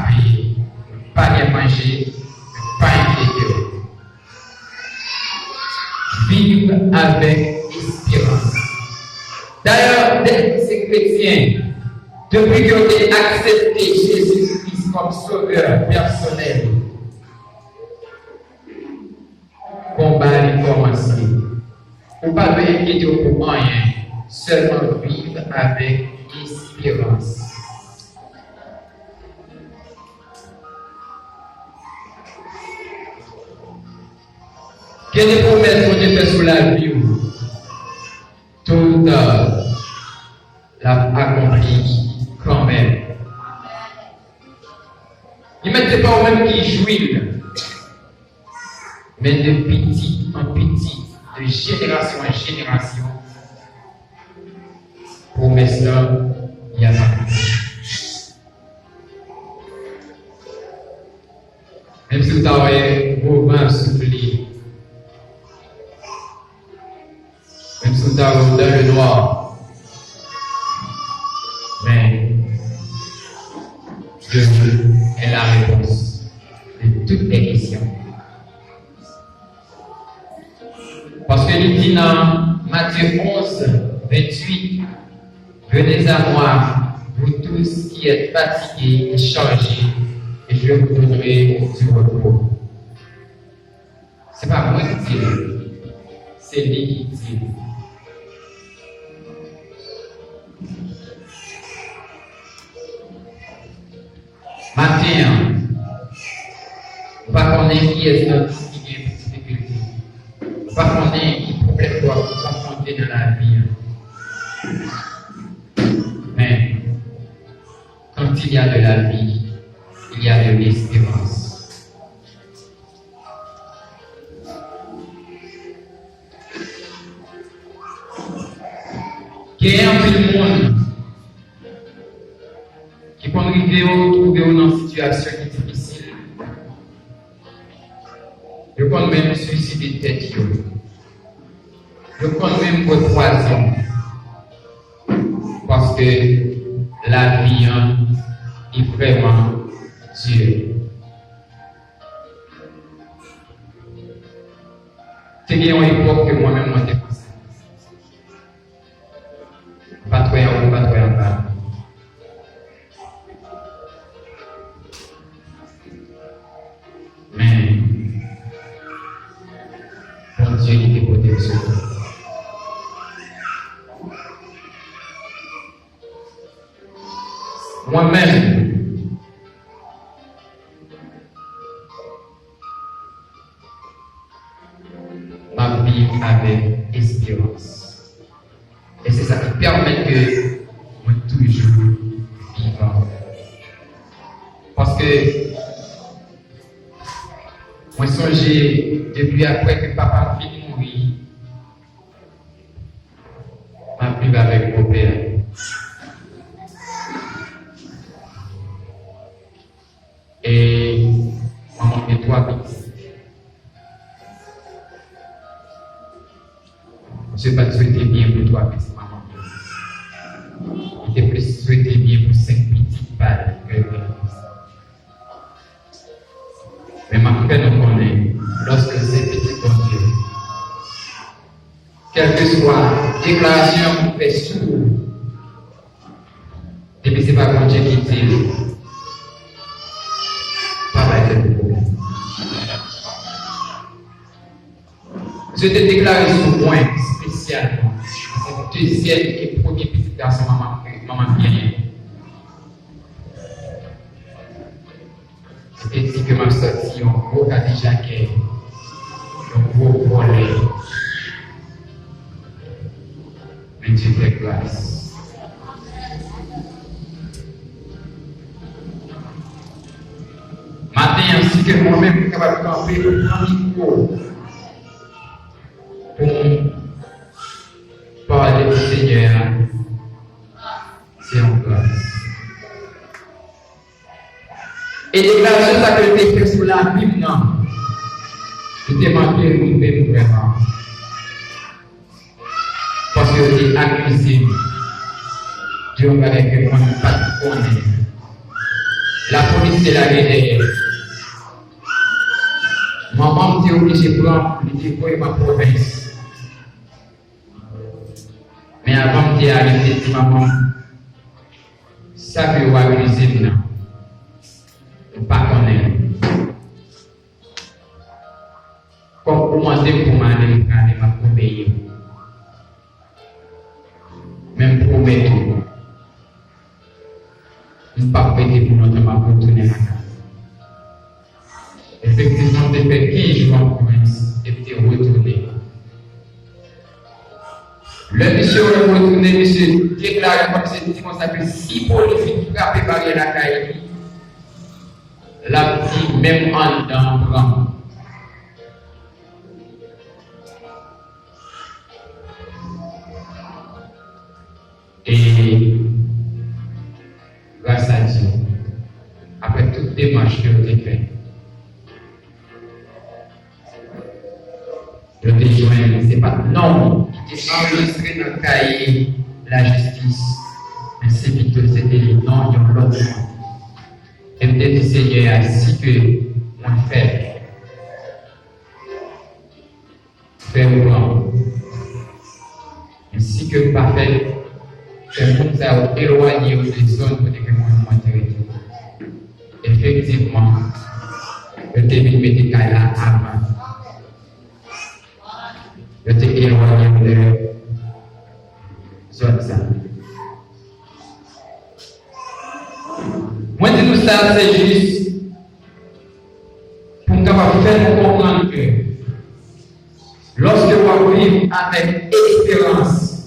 payer, pas bien manger, pas inquiéter. Vivre avec espérance. D'ailleurs, dès que ces chrétiens, depuis qu'ils ont accepté Jésus-Christ comme sauveur personnel, combat est commencé. Pour ne pas inquiéter pour rien, seulement vivre avec espérance. Quelle promesse qu'on a fait sur la vie? Tout l'a accompli quand même. Il ne mettait pas au même qui jouit, mais de petit en petit, de génération en génération, promesse là, il y a pas. Même si vous avez vos mains soufflées, même si vous avez dans le noir, mais Dieu est la réponse de toutes les questions. Parce que il dit dans Matthieu 11, 28, venez à moi, vous tous qui êtes fatigués et chargés, et je vous donnerai du repos. Ce n'est pas moi qui dis, c'est lui qui dit. Matin, on va connaître qui est notre difficulté. On va connaître qui problème doit confronter dans la vie. Mais quand il y a de la vie, il y a de l'espérance. Il y a un peu de monde qui peut arriver ou trouver dans une situation difficile. Je peux même suicider tête. Je peux même voir poison. Parce que la vie est vraiment Dieu. C'est une époque que moi-même je suis passé. Pas trop en haut, pas trop en bas. Mais bon Dieu qui te protège. Moi-même, ma vie avec espérance. Et c'est ça qui permet que moi toujours vivant. Parce que moi songé depuis après que papa finit de mourir, ma vie avec mon père. Et maman et toi, je ne vais pas te souhaiter bien pour toi, mais c'est maman. Je te plus souhaiter bien pour 5 petites balles. Mais ma frère nous connaît, lorsque c'est petit comme Dieu, quelle que soit déclaration qu'on fait sourd, et puis c'est pas comme Dieu qui dit. Je te déclare ce point spécialement. C'est le deuxième et premier petit garçon, maman bien. C'était dit que ma sortie, un gros cadet jaquet, un gros volet. Mais Dieu fait grâce. Matin, ainsi que moi-même, je suis capable de camper le grand micro. Pour parler du Seigneur, c'est en grâce. Et déclaration ça que tu fais sur la Bible, non. Je t'ai manqué vraiment. Parce que tu es accusé. Dieu va dire que moi, je ne pas connaître. La police est là derrière. Maman était obligée de prendre le ma province. Mais avant de arriver, maman, ça peut organiser maintenant. On ne pas connaître. Comme commencer pour m'aller ma promener. Même pour mettre. Je ne pas prêter pour notre ma retourner à la casa. Effectivement, j'ai fait 15 jours en province et puis retourné. Le monsieur est retourné, monsieur déclaré comme c'est dit comme ça que si policiers frappent par la caille, la petite même en dedans prend. Et grâce à Dieu, après toutes les démarches que j'ai faites, je te joins, ce n'est pas non qui est enregistré dans le cahier la justice, mais c'est plutôt c'était les noms de l'autre. Et peut-être Seigneur, ainsi que mon fait, faire au grand, ainsi que parfait, que nous avons éloigné des zones pour que nous territoire. Effectivement, je t'ai mis mes cahiers là avant. Je t'ai éloigné de zone. Moi, je dis ça, c'est juste pour nous faire nous comprendre que lorsque vous vivez avec espérance,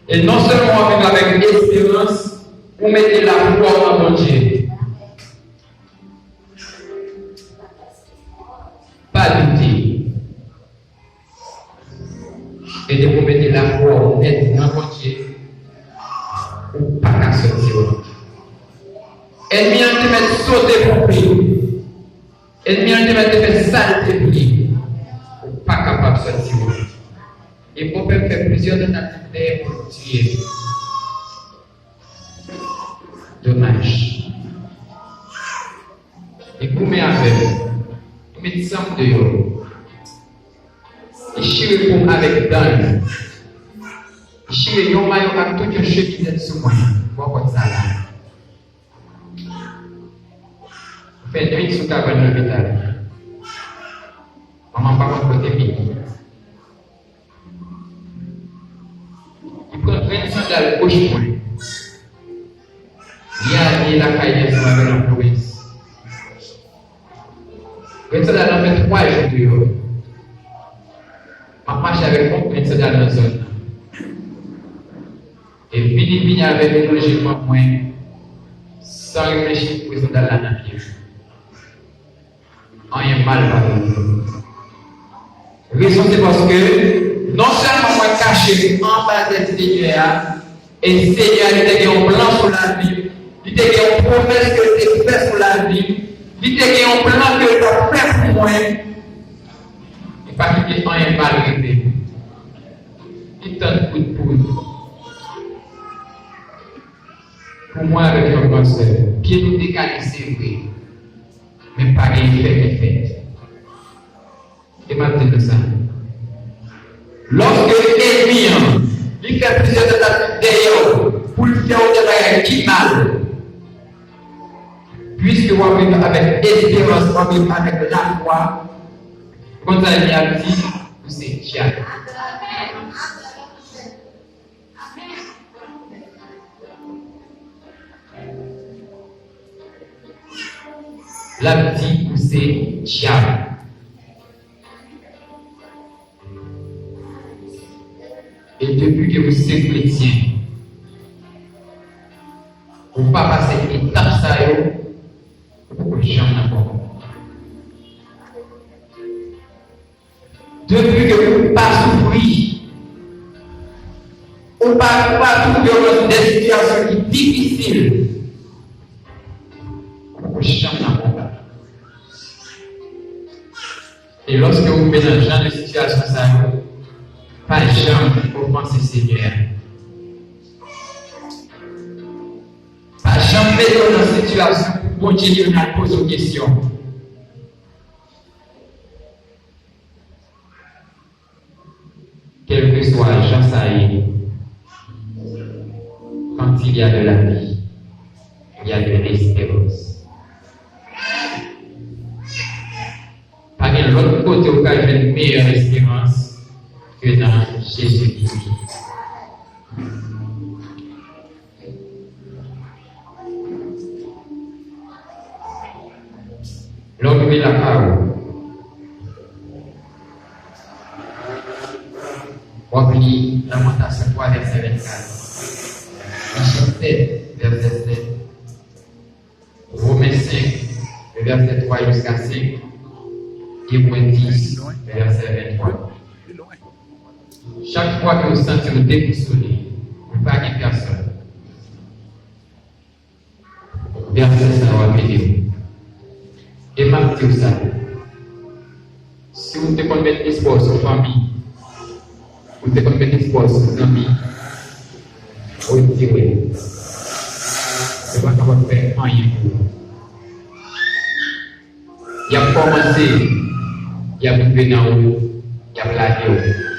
et non seulement vivre avec espérance, vous mettez la foi en Dieu. Pas douter. Et de vous mettre la foi honnête dans votre Dieu, ou pas qu'à sortir. Ennemi en te mettre sauter pour lui. Ennemi en te mettre faire saleté pour lui. Ou pas capable de sortir. Et vous pouvez faire plusieurs tentatives pour tuer. Dommage. Et vous mettez avec, vous mettez ça dehors. Et chirez pour avec Dan. Chirez yon maillot avec tout un cheveu qui est sous moi. Voilà ça là. Vous faites 8 sous cabane de l'hôpital. Maman pas votre côté midi. Il prend 20 sandales gauche point. Il y a la caille sur la province. 20 sandales en fait 3 jours dehors. On marche avec mon prince dans la zone. Et vini avec le logement moins sans réfléchir pour les dans la nature. On est mal parlé. Raison c'est parce que non seulement moi caché en bas de Seigneur, et Seigneur il a un plan sur la vie, il a une promesse que tu fait sur la vie, il a un plan que tu as fait pour moi. Parce qu'il y a un mal réglé. Il tente coup de poudre. Pour moi, avec un cancer, pied nous décalé, c'est vrai. Mais pas rien fait. Et maintenant, ça. Lorsque l'ennemi, il fait plusieurs tentatives d'ailleurs pour le faire des bagages qui mal. Puisque vous avez avec espérance, vous avez avec la foi. Quand ça est bien dit, vous êtes diable. La dit, vous êtes diable. Et depuis que vous êtes chrétien, vous ne pas passer l'étape ça, vous ne jamais n'importe. Depuis que vous ne pas souffrir, ou pas trouver des situations qui sont difficiles, vous ne jamais n'importe. Et lorsque vous mettez dans ce genre de situation, ça pas jamais offenser Seigneur. Pas jamais mettre dans une situation bon Dieu nous pose une question. Quel que soit Jean Saïd, quand il y a de la vie, il y a de l'espérance. Par l'autre côté, il y a une meilleure espérance que dans Jésus-Christ. L'homme met la parole. On lit Lamentation 3, verset 24. Michel 7, verset 7. Romains 5, verset 3 jusqu'à 5. Hébreux 10, verset 23. Chaque fois que vous sentez vous déboussolé, vous ne parlez pas personne. Verset ça va m'aider. Et marquez ça. Si vous devez mettre espoir sur la famille, vous devez mettre espoir sur les amis, vous direz, c'est pas qu'on va faire rien pour vous. Il y a commencé, il y a bouffé dans l'eau, il y a plaqué.